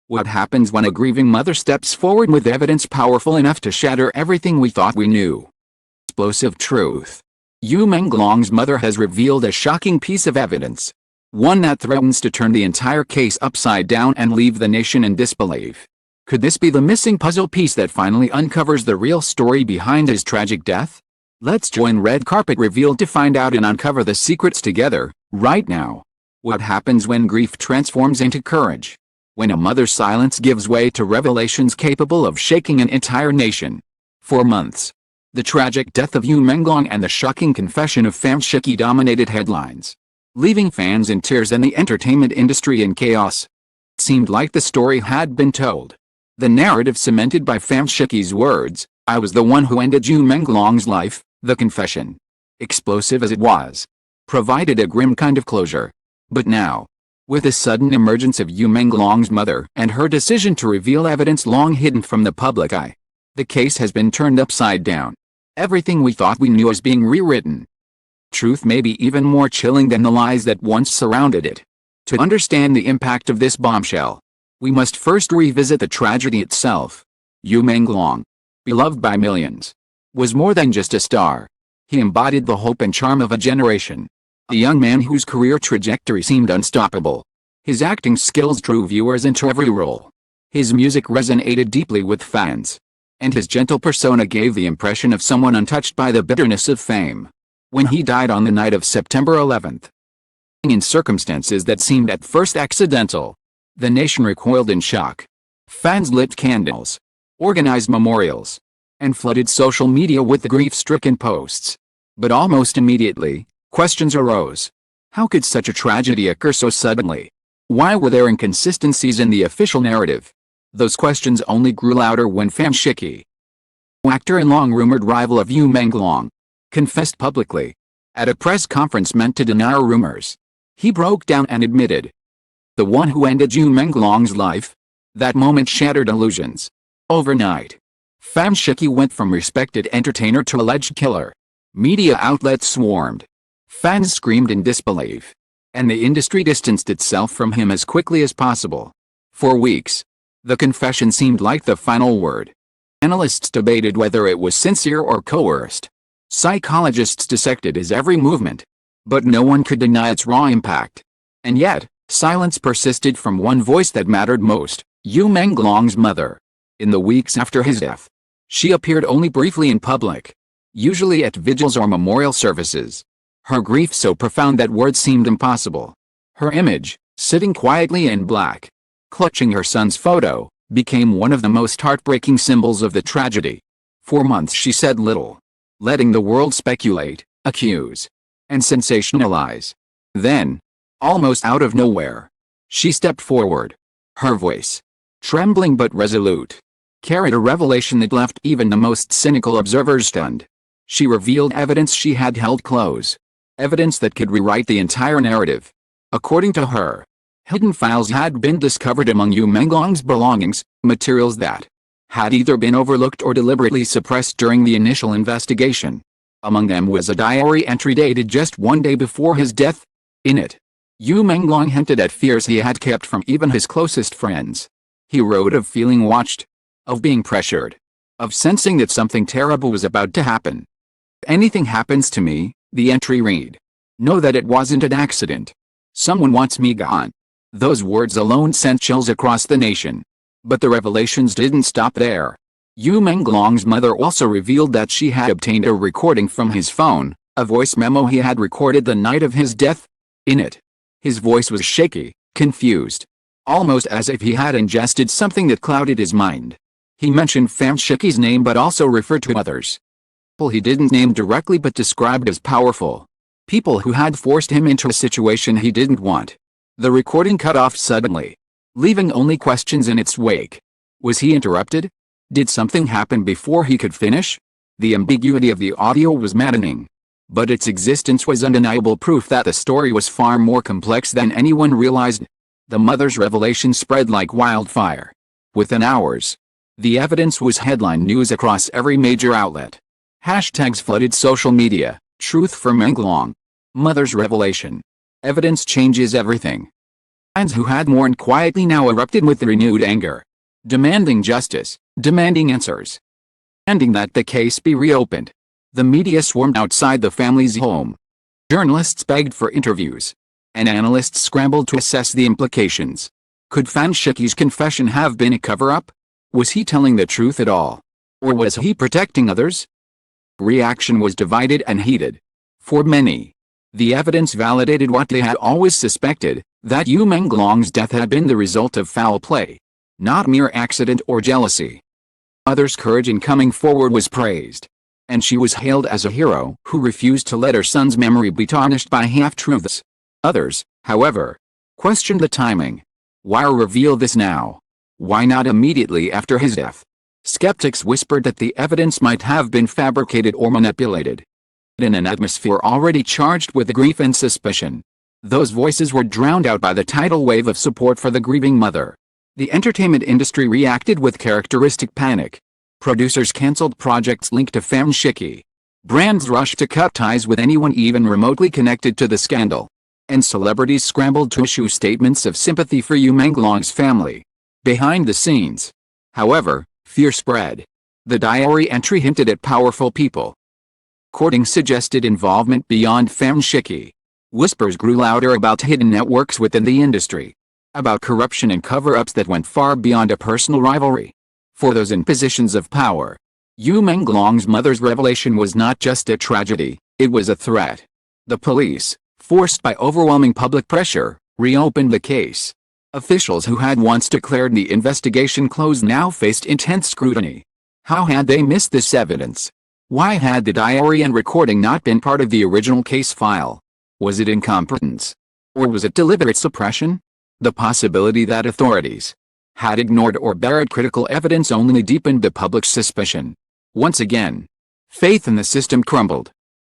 What happens when a grieving mother steps forward with evidence powerful enough to shatter everything we thought we knew? Explosive truth. Menglong's mother has revealed a shocking piece of evidence. One that threatens to turn the entire case upside down and leave the nation in disbelief. Could this be the missing puzzle piece that finally uncovers the real story behind his tragic death? Let's join Red Carpet Reveal to find out and uncover the secrets together, right now. What happens when grief transforms into courage? When a mother's silence gives way to revelations capable of shaking an entire nation. For months, the tragic death of Menglong and the shocking confession of Pham Shiki dominated headlines, leaving fans in tears and the entertainment industry in chaos. It seemed like the story had been told. The narrative cemented by Pham Shiki's words, "I was the one who ended Menglong's life." The confession, explosive as it was, provided a grim kind of closure. But now, with the sudden emergence of Menglong's mother and her decision to reveal evidence long hidden from the public eye, the case has been turned upside down. Everything we thought we knew is being rewritten. Truth may be even more chilling than the lies that once surrounded it. To understand the impact of this bombshell, we must first revisit the tragedy itself. Menglong, beloved by millions, was more than just a star. He embodied the hope and charm of a generation. A young man whose career trajectory seemed unstoppable. His acting skills drew viewers into every role. His music resonated deeply with fans. And his gentle persona gave the impression of someone untouched by the bitterness of fame. When he died on the night of September 11th, in circumstances that seemed at first accidental, the nation recoiled in shock. Fans lit candles, organized memorials, and flooded social media with the grief-stricken posts. But almost immediately, questions arose. How could such a tragedy occur so suddenly? Why were there inconsistencies in the official narrative? Those questions only grew louder when Pham Shiki, actor and long-rumored rival of Menglong, confessed publicly. At a press conference meant to deny rumors, he broke down and admitted, "The one who ended Menglong's life." That moment shattered illusions. Overnight, Pham Shiki went from respected entertainer to alleged killer. Media outlets swarmed. Fans screamed in disbelief. And the industry distanced itself from him as quickly as possible. For weeks, the confession seemed like the final word. Analysts debated whether it was sincere or coerced. Psychologists dissected his every movement. But no one could deny its raw impact. And yet, silence persisted from one voice that mattered most, Menglong's mother. In the weeks after his death, she appeared only briefly in public, usually at vigils or memorial services. Her grief so profound that words seemed impossible. Her image, sitting quietly in black, clutching her son's photo, became one of the most heartbreaking symbols of the tragedy. For months she said little, letting the world speculate, accuse, and sensationalize. Then, almost out of nowhere, she stepped forward. Her voice, trembling but resolute, carried a revelation that left even the most cynical observers stunned. She revealed evidence she had held close. Evidence that could rewrite the entire narrative. According to her, hidden files had been discovered among Menglong's belongings, materials that had either been overlooked or deliberately suppressed during the initial investigation. Among them was a diary entry dated just one day before his death. In it, Menglong hinted at fears he had kept from even his closest friends. He wrote of feeling watched, of being pressured, of sensing that something terrible was about to happen. "If anything happens to me," the entry read, "know that it wasn't an accident. Someone wants me gone." Those words alone sent chills across the nation. But the revelations didn't stop there. Menglong's mother also revealed that she had obtained a recording from his phone, a voice memo he had recorded the night of his death. In it, his voice was shaky, confused, almost as if he had ingested something that clouded his mind. He mentioned Pham Shiki's name but also referred to others. People he didn't name directly but described as powerful. People who had forced him into a situation he didn't want. The recording cut off suddenly, leaving only questions in its wake. Was he interrupted? Did something happen before he could finish? The ambiguity of the audio was maddening. But its existence was undeniable proof that the story was far more complex than anyone realized. The mother's revelation spread like wildfire. Within hours, the evidence was headline news across every major outlet. Hashtags flooded social media. Truth for Menglong. Mother's revelation. Evidence changes everything. Fans who had mourned quietly now erupted with renewed anger, demanding justice, demanding answers, demanding that the case be reopened. The media swarmed outside the family's home. Journalists begged for interviews, and analysts scrambled to assess the implications. Could Fanshiki's confession have been a cover-up? Was he telling the truth at all? Or was he protecting others? Reaction was divided and heated. For many, the evidence validated what they had always suspected, that Yu Menglong's death had been the result of foul play, not mere accident or jealousy. Others' courage in coming forward was praised, and she was hailed as a hero who refused to let her son's memory be tarnished by half-truths. Others, however, questioned the timing. Why reveal this now? Why not immediately after his death? Skeptics whispered that the evidence might have been fabricated or manipulated. In an atmosphere already charged with grief and suspicion, those voices were drowned out by the tidal wave of support for the grieving mother. The entertainment industry reacted with characteristic panic. Producers canceled projects linked to Fanshiki. Brands rushed to cut ties with anyone even remotely connected to the scandal. And celebrities scrambled to issue statements of sympathy for Yu Menglong's family. Behind the scenes, however, fear spread. The diary entry hinted at powerful people. Courting suggested involvement beyond Fanshiki. Whispers grew louder about hidden networks within the industry, about corruption and cover-ups that went far beyond a personal rivalry. For those in positions of power, Yu Menglong's mother's revelation was not just a tragedy, it was a threat. The police, forced by overwhelming public pressure, reopened the case. Officials who had once declared the investigation closed now faced intense scrutiny. How had they missed this evidence? Why had the diary and recording not been part of the original case file? Was it incompetence? Or was it deliberate suppression? The possibility that authorities had ignored or buried critical evidence only deepened the public's suspicion. Once again, faith in the system crumbled.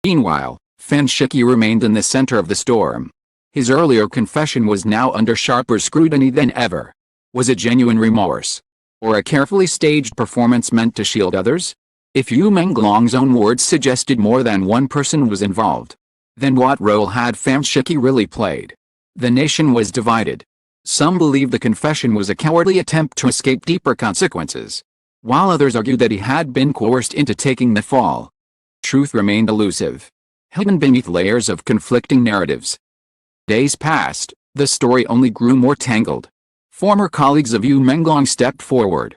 Meanwhile, Fanshiki remained in the center of the storm. His earlier confession was now under sharper scrutiny than ever. Was it genuine remorse? Or a carefully staged performance meant to shield others? If Yu Menglong's own words suggested more than one person was involved, then what role had Fanshiki really played? The nation was divided. Some believed the confession was a cowardly attempt to escape deeper consequences, while others argued that he had been coerced into taking the fall. Truth remained elusive, hidden beneath layers of conflicting narratives. Days passed, the story only grew more tangled. Former colleagues of Yu Menglong stepped forward.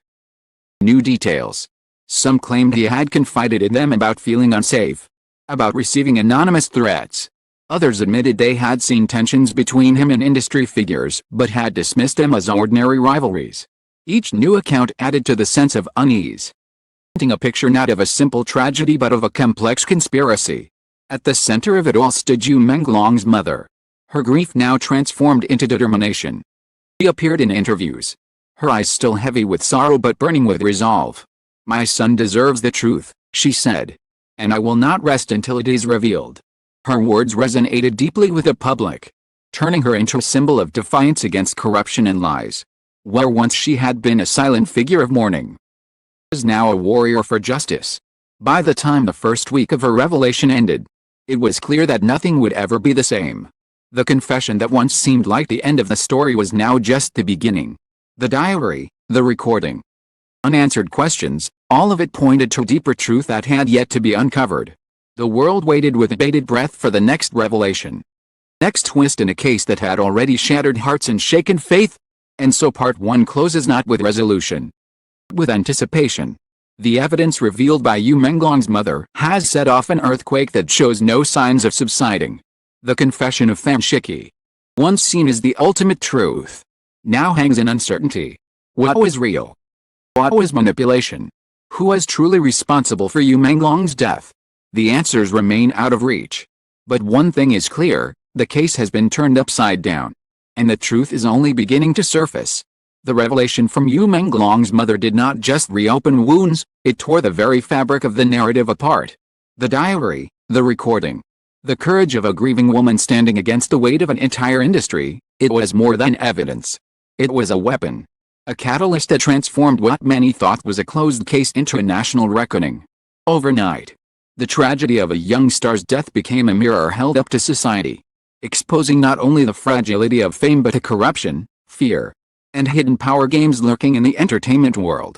New details. Some claimed he had confided in them about feeling unsafe, about receiving anonymous threats. Others admitted they had seen tensions between him and industry figures but had dismissed them as ordinary rivalries. Each new account added to the sense of unease, painting a picture not of a simple tragedy but of a complex conspiracy. At the center of it all stood Yu Menglong's mother. Her grief now transformed into determination. She appeared in interviews, her eyes still heavy with sorrow but burning with resolve. "My son deserves the truth," she said, "and I will not rest until it is revealed." Her words resonated deeply with the public, turning her into a symbol of defiance against corruption and lies. Where once she had been a silent figure of mourning, she was now a warrior for justice. By the time the first week of her revelation ended, it was clear that nothing would ever be the same. The confession that once seemed like the end of the story was now just the beginning. The diary, the recording, unanswered questions, all of it pointed to deeper truth that had yet to be uncovered. The world waited with bated breath for the next revelation. Next twist in a case that had already shattered hearts and shaken faith. And so part 1 closes not with resolution, but with anticipation. The evidence revealed by Yu Menglong's mother has set off an earthquake that shows no signs of subsiding. The confession of Fanshiki, once seen as the ultimate truth, now hangs in uncertainty. What was real? What was manipulation? Who was truly responsible for Yu Menglong's death? The answers remain out of reach. But one thing is clear, the case has been turned upside down, and the truth is only beginning to surface. The revelation from Yu Menglong's mother did not just reopen wounds, it tore the very fabric of the narrative apart. The diary, the recording, the courage of a grieving woman standing against the weight of an entire industry, it was more than evidence. It was a weapon, a catalyst that transformed what many thought was a closed case into a national reckoning. Overnight, the tragedy of a young star's death became a mirror held up to society. exposing not only the fragility of fame but the corruption, fear, and hidden power games lurking in the entertainment world.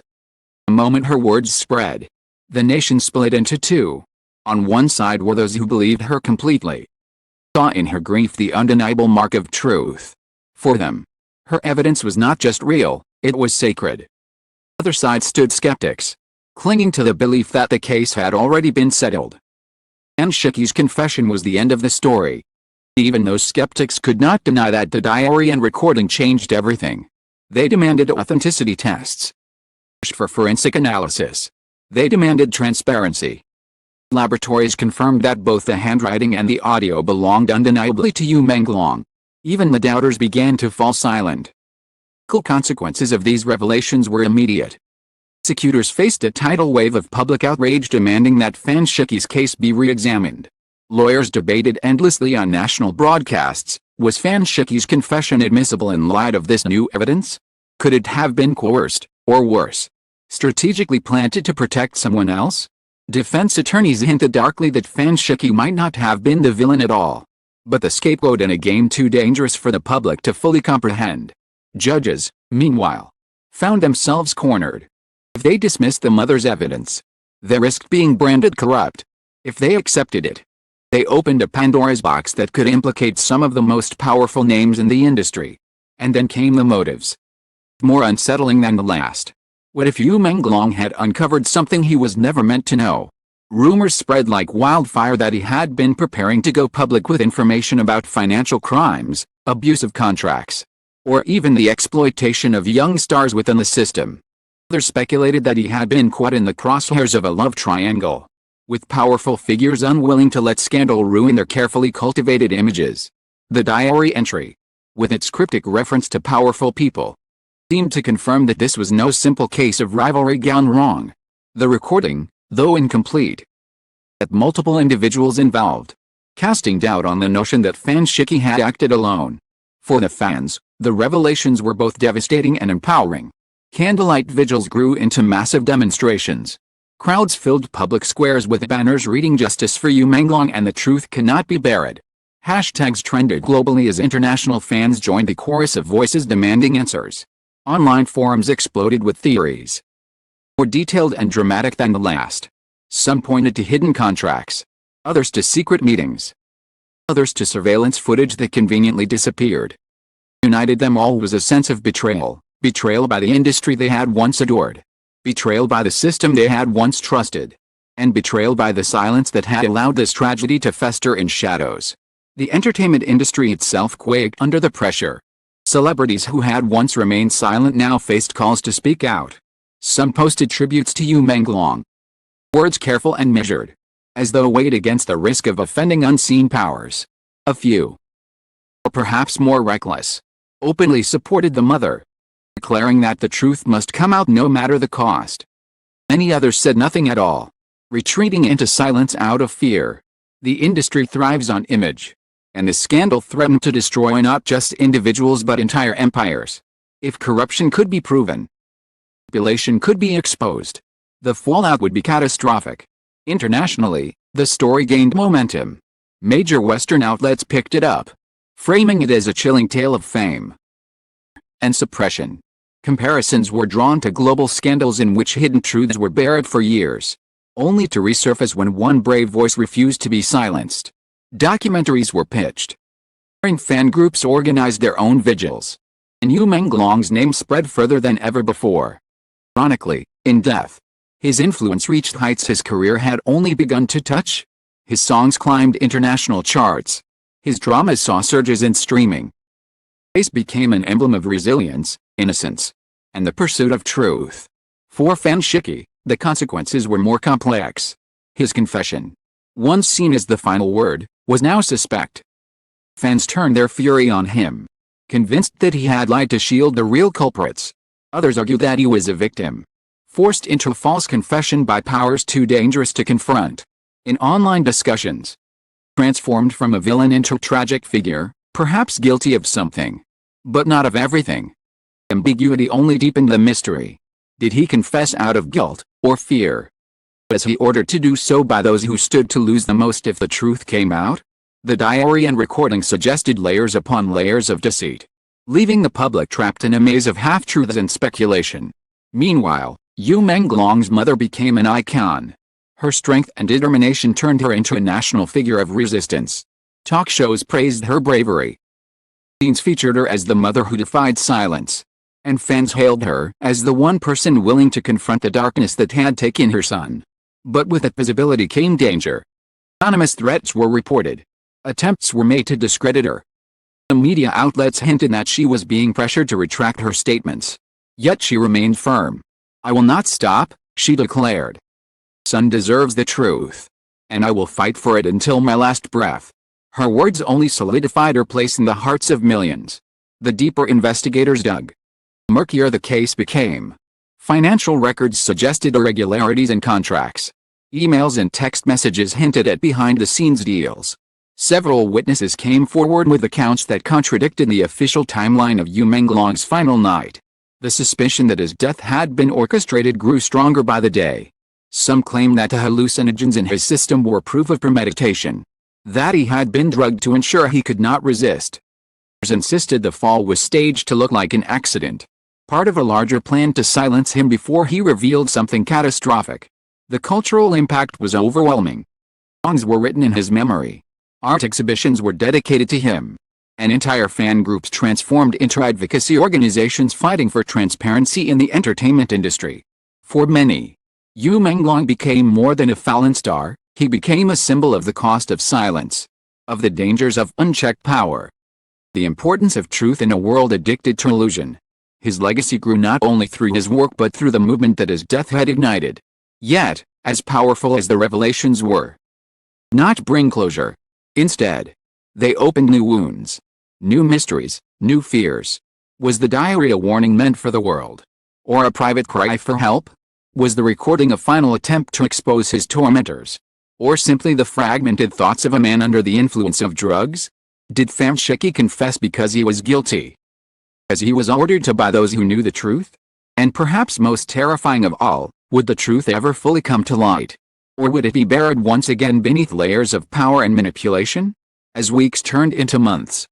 The moment her words spread, the nation split into two. On one side were those who believed her completely, saw in her grief the undeniable mark of truth. For them, her evidence was not just real, it was sacred. The other side stood skeptics, clinging to the belief that the case had already been settled. Fan Shiki's confession was the end of the story. Even those skeptics could not deny that the diary and recording changed everything. They demanded authenticity tests, pushed for forensic analysis. They demanded transparency. Laboratories confirmed that both the handwriting and the audio belonged undeniably to Menglong. Even the doubters began to fall silent. The consequences of these revelations were immediate. Prosecutors faced a tidal wave of public outrage demanding that Fan Shiki's case be re-examined. Lawyers debated endlessly on national broadcasts. Was Fan Shiki's confession admissible in light of this new evidence? Could it have been coerced, or worse, strategically planted to protect someone else? Defense attorneys hinted darkly that Fan Shiki might not have been the villain at all, but the scapegoat in a game too dangerous for the public to fully comprehend. Judges, meanwhile, found themselves cornered. If they dismissed the mother's evidence, they risked being branded corrupt. If they accepted it, they opened a Pandora's box that could implicate some of the most powerful names in the industry. And then came the motives. More unsettling than the last. What if Menglong had uncovered something he was never meant to know? Rumors spread like wildfire that he had been preparing to go public with information about financial crimes, abusive contracts, or even the exploitation of young stars within the system. Others speculated that he had been caught in the crosshairs of a love triangle, with powerful figures unwilling to let scandal ruin their carefully cultivated images. The diary entry, with its cryptic reference to powerful people, seemed to confirm that this was no simple case of rivalry gone wrong. The recording, though incomplete, had multiple individuals involved, casting doubt on the notion that Fan Shiki had acted alone. For the fans, the revelations were both devastating and empowering. Candlelight vigils grew into massive demonstrations. Crowds filled public squares with banners reading "Justice for Menglong" and "The truth cannot be buried." Hashtags trended globally as international fans joined the chorus of voices demanding answers. Online forums exploded with theories, more detailed and dramatic than the last. Some pointed to hidden contracts, others to secret meetings, others to surveillance footage that conveniently disappeared. United them all was a sense of betrayal. Betrayal by the industry they had once adored. Betrayal by the system they had once trusted. And betrayal by the silence that had allowed this tragedy to fester in shadows. The entertainment industry itself quaked under the pressure. Celebrities who had once remained silent now faced calls to speak out. Some posted tributes to Menglong, words careful and measured, as though weighed against the risk of offending unseen powers. A few, or perhaps more reckless, openly supported the mother, declaring that the truth must come out no matter the cost. Many others said nothing at all, retreating into silence out of fear. The industry thrives on image, and the scandal threatened to destroy not just individuals but entire empires. If corruption could be proven, manipulation could be exposed, the fallout would be catastrophic. Internationally, the story gained momentum. Major Western outlets picked it up, framing it as a chilling tale of fame and suppression. Comparisons were drawn to global scandals in which hidden truths were buried for years, only to resurface when one brave voice refused to be silenced. Documentaries were pitched. Fan groups organized their own vigils. And Menglong's name spread further than ever before. Ironically, in death, his influence reached heights his career had only begun to touch. His songs climbed international charts. His dramas saw surges in streaming. His face became an emblem of resilience, innocence, and the pursuit of truth. For Fan Shiki, the consequences were more complex. His confession, once seen as the final word, was now suspect. Fans turned their fury on him, convinced that he had lied to shield the real culprits. Others argued that he was a victim, forced into a false confession by powers too dangerous to confront. In online discussions, transformed from a villain into a tragic figure, perhaps guilty of something, but not of everything. Ambiguity only deepened the mystery. Did he confess out of guilt, or fear? Was he ordered to do so by those who stood to lose the most if the truth came out? The diary and recording suggested layers upon layers of deceit, leaving the public trapped in a maze of half-truths and speculation. Meanwhile, Yu Menglong's mother became an icon. Her strength and determination turned her into a national figure of resistance. Talk shows praised her bravery. Scenes featured her as the mother who defied silence. And fans hailed her as the one person willing to confront the darkness that had taken her son. But with that visibility came danger. Anonymous threats were reported. Attempts were made to discredit her. The media outlets hinted that she was being pressured to retract her statements. Yet she remained firm. "I will not stop," she declared. "Son deserves the truth. And I will fight for it until my last breath." Her words only solidified her place in the hearts of millions. The deeper investigators dug, the murkier the case became. Financial records suggested irregularities in contracts. Emails and text messages hinted at behind-the-scenes deals. Several witnesses came forward with accounts that contradicted the official timeline of Yu Menglong's final night. The suspicion that his death had been orchestrated grew stronger by the day. Some claimed that the hallucinogens in his system were proof of premeditation, that he had been drugged to ensure he could not resist. Others insisted the fall was staged to look like an accident, part of a larger plan to silence him before he revealed something catastrophic. The cultural impact was overwhelming. Songs were written in his memory. Art exhibitions were dedicated to him. And entire fan groups transformed into advocacy organizations fighting for transparency in the entertainment industry. For many, Yu Menglong became more than a fallen star. He became a symbol of the cost of silence, of the dangers of unchecked power, the importance of truth in a world addicted to illusion. His legacy grew not only through his work but through the movement that his death had ignited. Yet, as powerful as the revelations were, not bring closure. Instead, they opened new wounds, new mysteries, new fears. Was the diary a warning meant for the world? Or a private cry for help? Was the recording a final attempt to expose his tormentors? Or simply the fragmented thoughts of a man under the influence of drugs? Did Famsheki confess because he was guilty, as he was ordered to by those who knew the truth? And perhaps most terrifying of all, would the truth ever fully come to light? Or would it be buried once again beneath layers of power and manipulation? As weeks turned into months,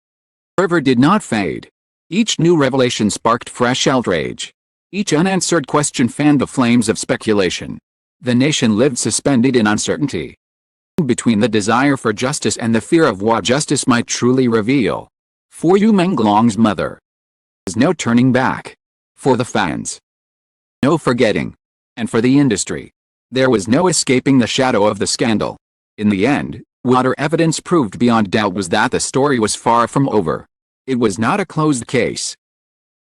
fervor did not fade. Each new revelation sparked fresh outrage. Each unanswered question fanned the flames of speculation. The nation lived suspended in uncertainty, between the desire for justice and the fear of what justice might truly reveal. For Yu Menglong's mother, there was no turning back. For the fans, no forgetting. And for the industry, there was no escaping the shadow of the scandal. In the end, what our evidence proved beyond doubt was that the story was far from over. It was not a closed case,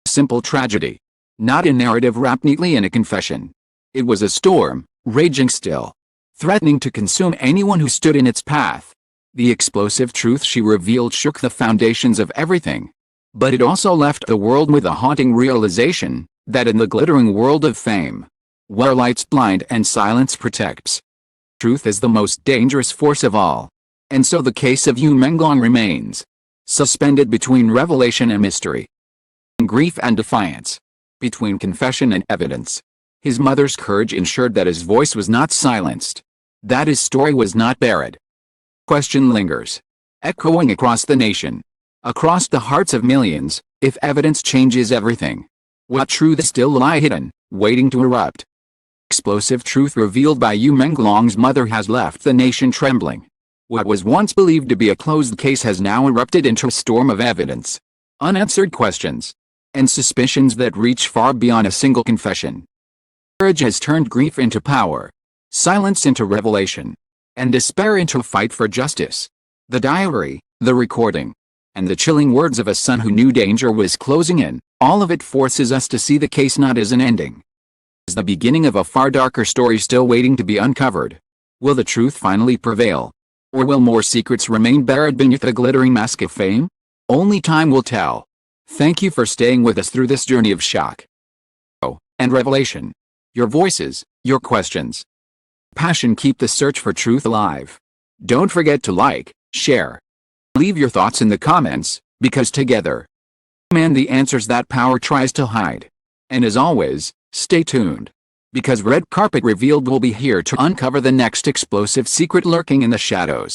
a simple tragedy, not a narrative wrapped neatly in a confession. It was a storm, raging still, threatening to consume anyone who stood in its path. The explosive truth she revealed shook the foundations of everything. But it also left the world with a haunting realization that in the glittering world of fame, where lights blind and silence protects, truth is the most dangerous force of all. And so the case of Yu Menglong remains, suspended between revelation and mystery, between grief and defiance, between confession and evidence. His mother's courage ensured that his voice was not silenced, that his story was not buried. Question lingers, echoing across the nation, across the hearts of millions. If evidence changes everything, what truths still lie hidden, waiting to erupt? Explosive truth revealed by Yu Menglong's mother has left the nation trembling. What was once believed to be a closed case has now erupted into a storm of evidence, unanswered questions, and suspicions that reach far beyond a single confession. Courage has turned grief into power, silence into revelation, and despair into a fight for justice. The diary, the recording, and the chilling words of a son who knew danger was closing in, all of it forces us to see the case not as an ending, as the beginning of a far darker story still waiting to be uncovered. Will the truth finally prevail? Or will more secrets remain buried beneath the glittering mask of fame? Only time will tell. Thank you for staying with us through this journey of shock and revelation. Your voices, your questions, passion keep the search for truth alive. Don't forget to like, share, leave your thoughts in the comments, because together, we demand the answers that power tries to hide. And as always, stay tuned, because Red Carpet Revealed will be here to uncover the next explosive secret lurking in the shadows.